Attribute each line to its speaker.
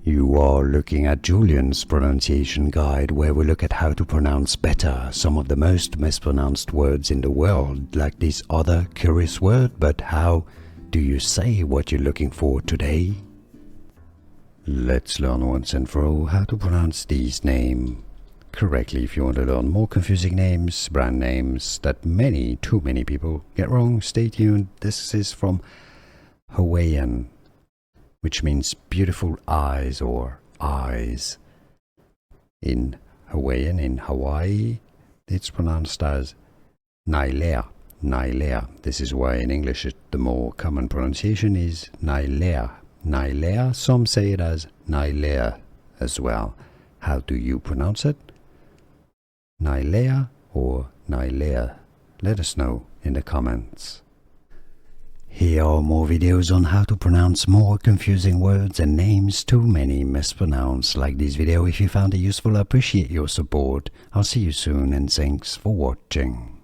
Speaker 1: You are looking at Julian's pronunciation guide, where we look at how to pronounce better some of the most mispronounced words in the world, like this other curious word. But how do you say what you're looking for today? Let's learn once and for all how to pronounce these names correctly. If you want to learn more confusing names, brand names that too many people get wrong, stay tuned. This is from Hawaiian, which means beautiful eyes or eyes. In Hawaiian, in Hawaii, it's pronounced as Nailea, Nailea. This is why in English the more common pronunciation is Nailea, Nailea. Some say it as Nailea as well. How do you pronounce it? Nailea or Nailea? Let us know in the comments. Here are more videos on how to pronounce more confusing words and names too many mispronounced. Like this video if you found it useful. I appreciate your support. I'll see you soon and thanks for watching.